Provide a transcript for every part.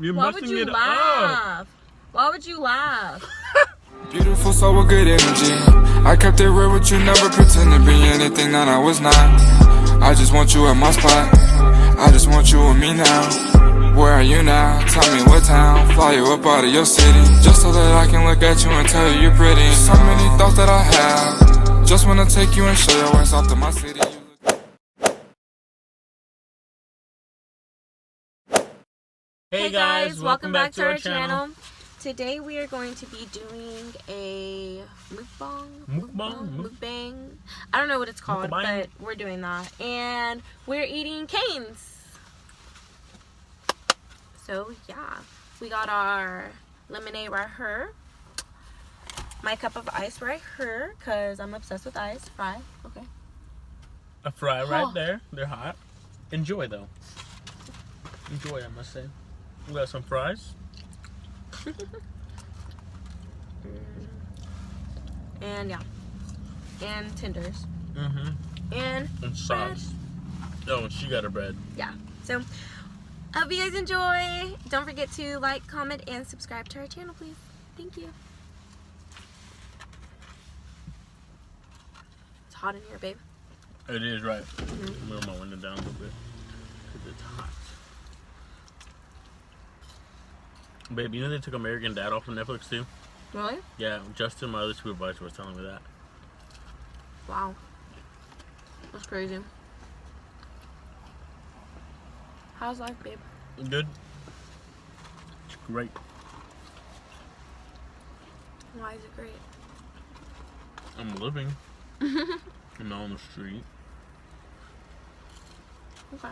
You're Why would you laugh? Why would you laugh? Beautiful soul with good energy. I kept it real with you, never pretend to be anything that I was not. I just want you at my spot. I just want you with me now. Where are you now? Tell me what town. Fly you up out of your city, just so that I can look at you and tell you you're pretty. So many thoughts that I have. Just wanna take you and show your ass off to my city. Hey guys, welcome back to our channel. Today we are going to be doing a mukbang. I don't know what it's called, but we're doing that. And we're eating CANES. So yeah, we got our lemonade right here. My cup of ice right here, because I'm obsessed with ice. Fry, okay. A fry right there. They're hot. Enjoy though. Enjoy, I must say. We got some fries. And yeah, and tenders. And sauce. Oh, and she got her bread. Yeah. So, hope you guys enjoy. Don't forget to like, comment, and subscribe to our channel, please. Thank you. It's hot in here, babe. It is, right. Move my window down a little bit because it's hot. Babe, you know they took American Dad off of Netflix too? Really? Yeah, Justin, my other supervisor, was telling me that. Wow. That's crazy. How's life, babe? Good. It's great. Why is it great? I'm living. I'm not on the street. Okay.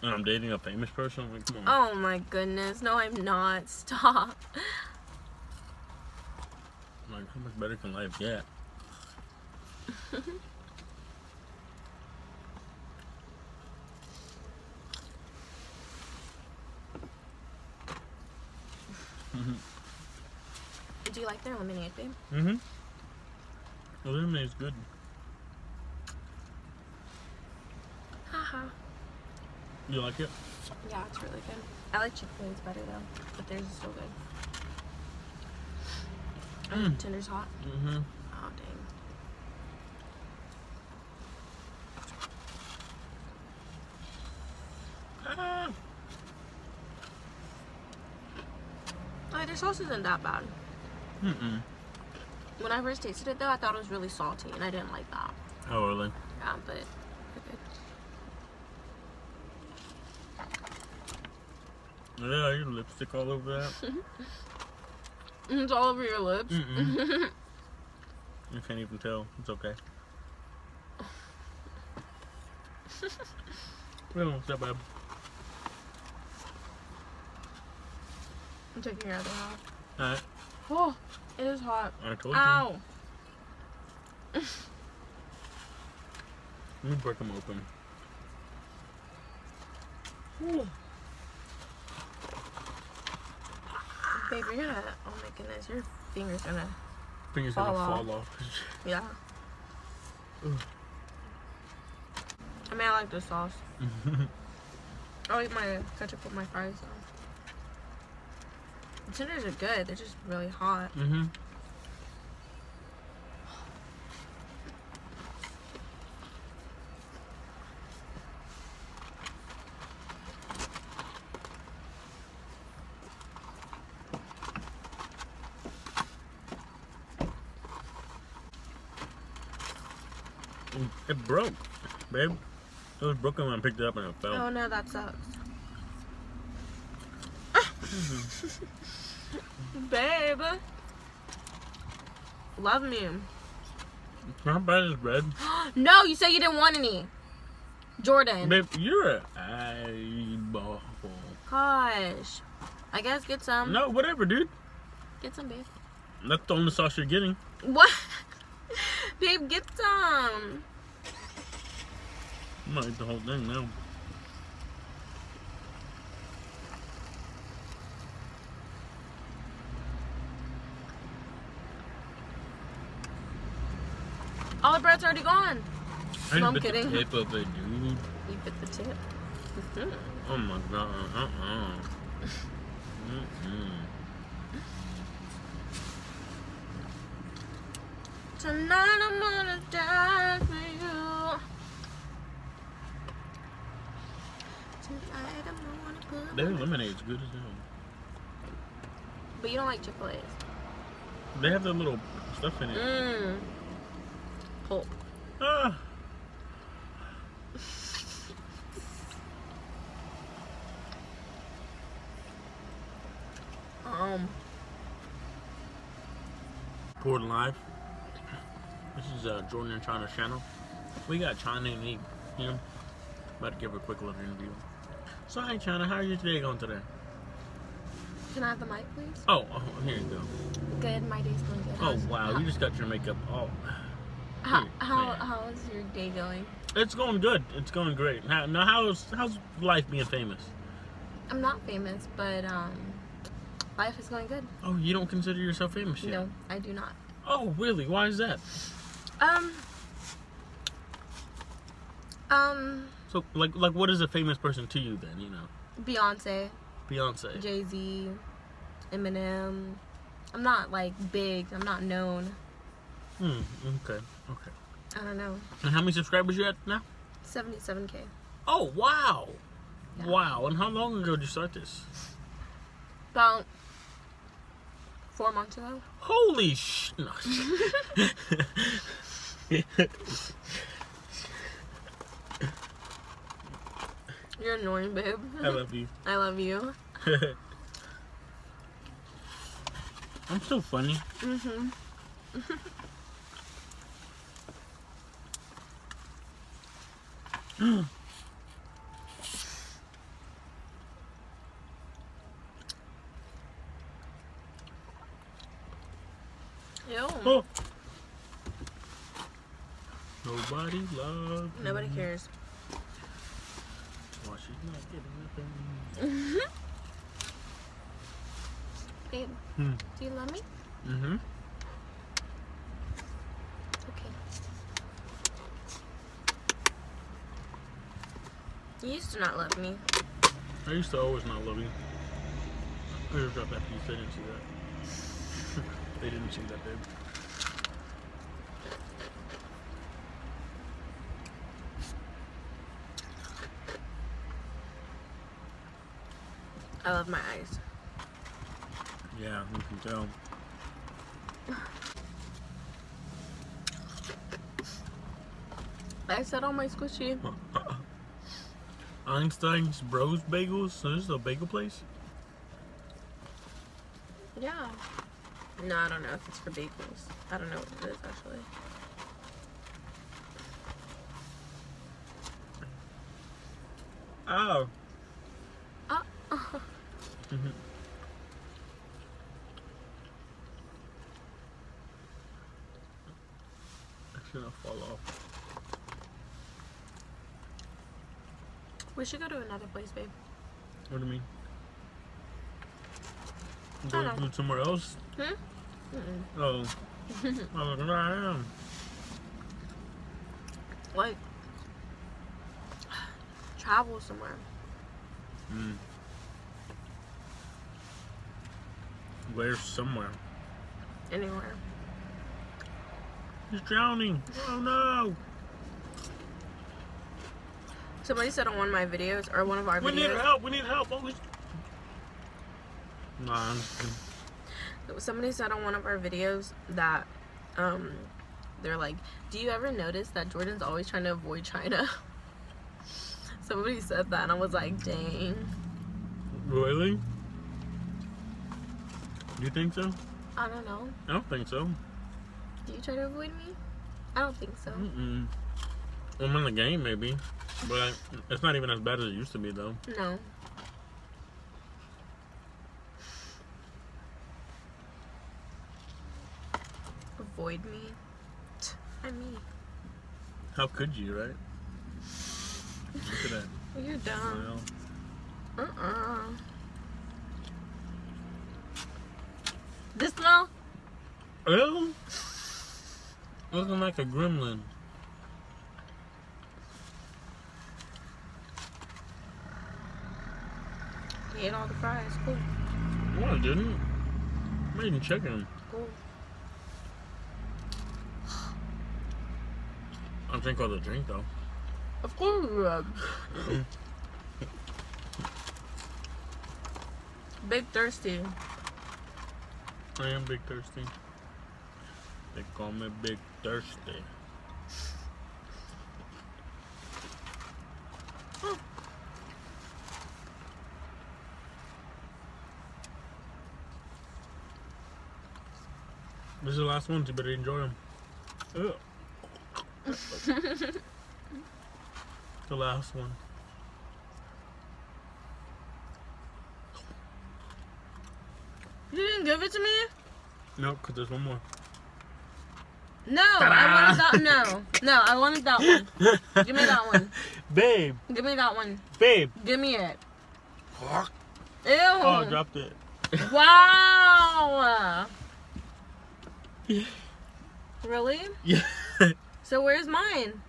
And I'm dating a famous person? Like, come on. Oh my goodness. No, I'm not. Stop. Like, how much better can life get? Do you like their lemonade, babe? The lemonade's good. Haha. You like it? Yeah, it's really good. I like Chick-fil-A's better though, but theirs is so good. And the tender's hot. Oh dang. Oh, their sauce isn't that bad. When I first tasted it though, I thought it was really salty, and I didn't like that. Oh, really? Yeah, but Yeah, your lipstick all over that. it's all over your lips. You can't even tell. It's okay. No, it's not bad. I'm taking your other half. Alright. Oh, it is hot. I told you. Ow. Let me break them open. Ooh. Babe, you're gonna, oh my goodness, your finger's gonna Fall off. Yeah. I mean, I like the sauce. I'll eat my ketchup with my fries though. The tenders are good, they're just really hot. It broke, babe. It was broken when I picked it up and it fell. Oh no, that sucks. Babe. Love me. How bad is bread? No, you said you didn't want any. Jordon. Babe, you're an eyeball. Gosh. I guess get some. No, whatever, dude. Get some, babe. That's the only sauce you're getting. What? Babe, get some. I'm gonna eat the whole thing now. All the bread's already gone. I No, I'm bit kidding. the tip of it, dude. You bit the tip. Oh my god. Tonight I'm gonna die for you. Tonight I'm gonna put Their lemonade's good as hell. But you don't like Chick-fil-A's. They have the little stuff in it. Pulp. Ah. Poured live. This is Jordon and Chyna's channel. We got Chyna and me here. About to give her a quick little interview. So, hi Chyna, how are you today going today? Can I have the mic, please? Oh, here you go. Good, my day's going good. Oh wow, you just got your makeup all. How is your day going? It's going good. It's going great. Now, how's life being famous? I'm not famous, but life is going good. Oh, you don't consider yourself famous yet? No, I do not. Oh, really? Why is that? So, like, what is a famous person to you then? You know. Beyonce. Beyonce. Jay-Z. Eminem. I'm not like big. I'm not known. Okay. I don't know. And how many subscribers you at now? 77K. Oh wow. Yeah. Wow. And how long ago did you start this? About 4 months ago. Holy sh! No. You're annoying, babe. I love you. I love you. I'm so funny. Ew. Oh. Nobody loves me. Nobody cares. Well, she's not getting nothing. Babe, do you love me? Okay. You used to not love me. I used to always not love you. I just dropped that piece. They didn't see that. They didn't see that, babe. I love my eyes. Yeah, you can tell. I said on my squishy. Einstein's Bros Bagels. So this is a bagel place? Yeah. No, I don't know if it's for bagels. I don't know what it is actually. Oh. It's gonna fall off. We should go to another place, babe. What do you mean? I Go don't know. somewhere else? Oh. Oh, no, I am. Like, travel somewhere. Where's somewhere? Anywhere. He's drowning. Oh no. Somebody said on one of my videos, or one of our We videos. need help. We need help. Oh, nah, I'm just kidding. Somebody said on one of our videos that, they're like, do you ever notice that Jordan's always trying to avoid Chyna? Somebody said that, and I was like, dang. Really? Do you think so? I don't know. I don't think so. Do you try to avoid me? I don't think so. I'm in the game, maybe. But it's not even as bad as it used to be, though. No. Avoid me? I'm me. How could you, right? Look at that. You're dumb. Smile. This smell? Well, looking like a gremlin. He ate all the fries. Cool. No, I didn't. I'm eating chicken. Cool. I drink all the drink though. Of course you have. Big thirsty. I am big thirsty. They call me Big Thirsty. This is the last one, so you better enjoy them. The last one. You didn't give it to me? No, because there's one more. No, I wanted that. No, I wanted that one. Give me that one. Babe. Give me that one. Babe. Give me it. Ew. Oh, I dropped it. Wow. Really? Yeah. So where's mine?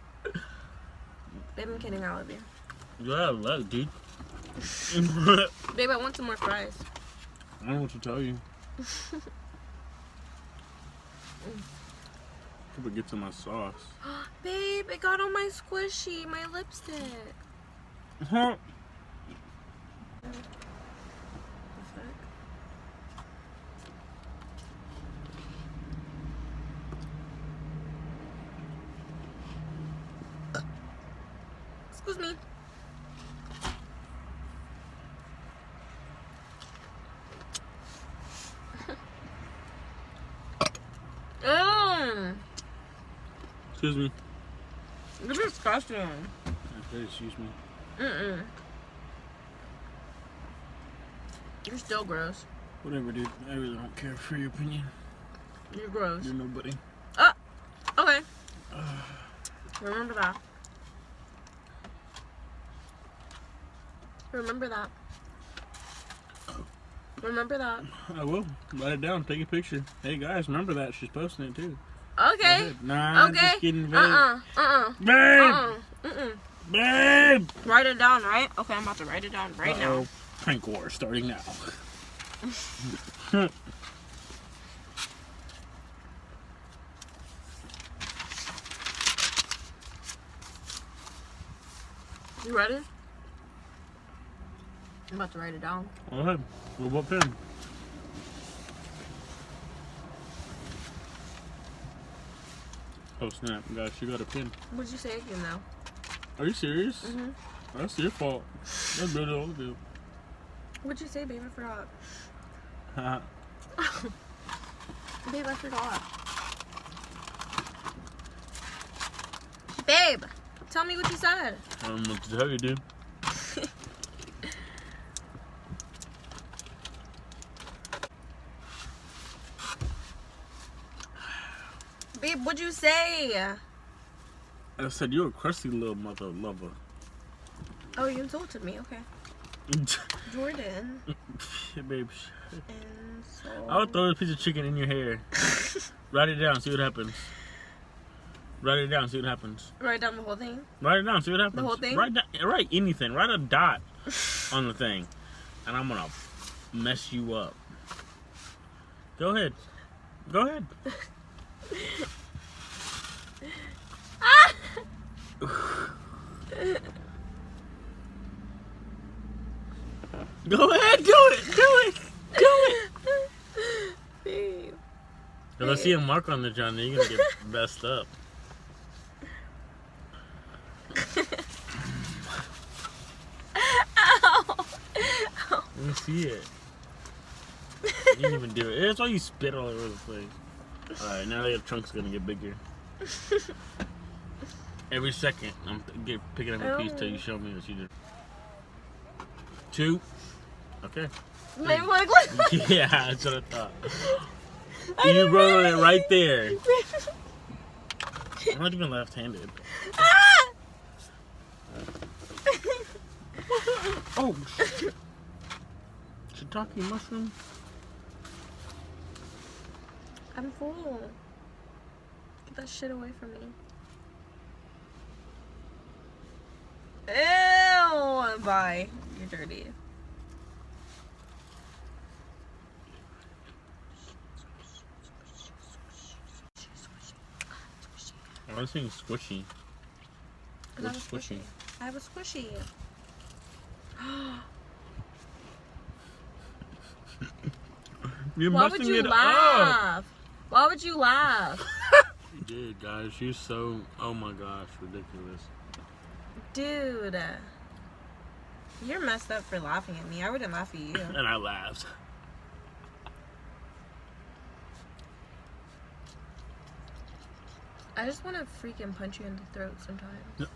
Babe, I'm kidding. I love you. Yeah, I love, dude. Babe, I want some more fries. I don't know what to tell you. Hope it gets in my sauce. Babe, it got on my squishy, my lipstick. Huh? Excuse me. Ew. Excuse me. You're disgusting. Okay, excuse me. Mm-mm. You're still gross. Whatever, dude. I really don't care for your opinion. You're gross. You're nobody. Oh, okay. Remember that. Remember that. Remember that. I will. Write it down. Take a picture. Hey, guys, remember that. She's posting it, too. Okay. Nah, Okay. just kidding, babe. Babe. Babe! Babe! Write it down, right? Okay, I'm about to write it down right now. Prank war starting now. You ready? I'm about to write it down. Go ahead. Well, what pen? Oh, snap. Guys, you got a pen. What'd you say again, though? Are you serious? Mm-hmm. That's your fault. That's really all of you. What'd you say, babe? I forgot. Haha. Babe, I forgot. Babe, tell me what you said. I don't know what to tell you, dude. Babe, what'd you say? I said you're a crusty little mother lover. Oh, you insulted me. Okay. Jordan. Yeah, babe. And so... I would throw a piece of chicken in your hair. Write it down, see what happens. Write it down, see what happens. Write down the whole thing? Write it down, see what happens. The whole thing? Write anything. Write a dot on the thing. And I'm gonna mess you up. Go ahead. Go ahead. Go ahead, do it, do it, do it. Babe. If I see a mark on the John, you're gonna get messed up. Ow. Let me see it. You didn't even do it. That's why you spit all over the place. Alright, now the chunk's gonna get bigger. Every second, I'm picking up a piece till you show me what you did. 2. Okay. Babe, look. Yeah, that's what I thought. You wrote it right there. I'm not even left-handed. Ah! Oh, shit. Shiitake mushroom? I'm full. Get that shit away from me. Ew! Bye. You're dirty. I was saying squishy. Because I was What's squishy. I was squishy. You're Why would messing you it up. laugh? Why would you laugh? You did, guys. She's so, oh my gosh, ridiculous. Dude. You're messed up for laughing at me. I wouldn't laugh at you. And I laughed. I just want to freaking punch you in the throat sometimes.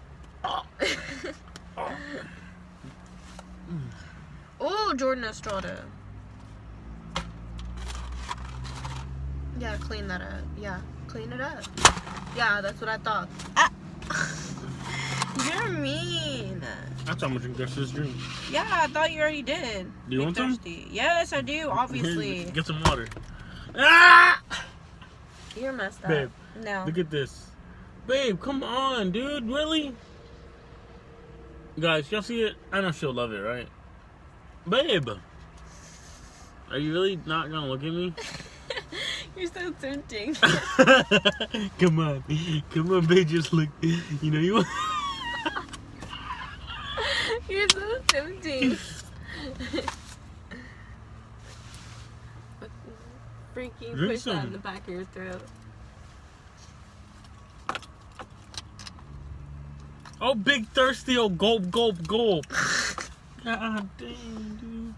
Oh, Jordan Estrada. Yeah, clean that up. Yeah, clean it up. Yeah, that's what I thought. Ah. You're mean. That's how much you got this drink. Yeah, I thought you already did. Do you want some? Yes, I do, obviously. Get some water. Ah! You're messed up. Babe, No. look at this. Babe, come on, dude. Really? Guys, y'all see it? I know she'll love it, right? Babe. Are you really not going to look at me? You're so tempting. Come on. Come on, babe. Just look. You know you want... You're so tempting. Freaking Drink push that some. in the back of your throat. Oh, big thirsty old gulp, gulp, gulp. God damn, dude.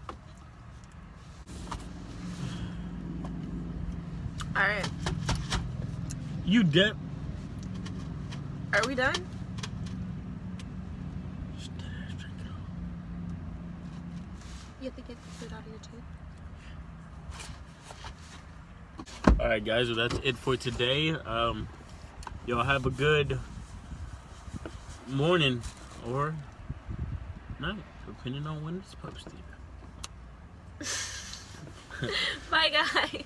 Alright. You dip. Are we done? You have to get the food out of your tooth. Alright, guys. Well, that's it for today. Y'all have a good morning or night, depending on when it's posted. Bye, guys.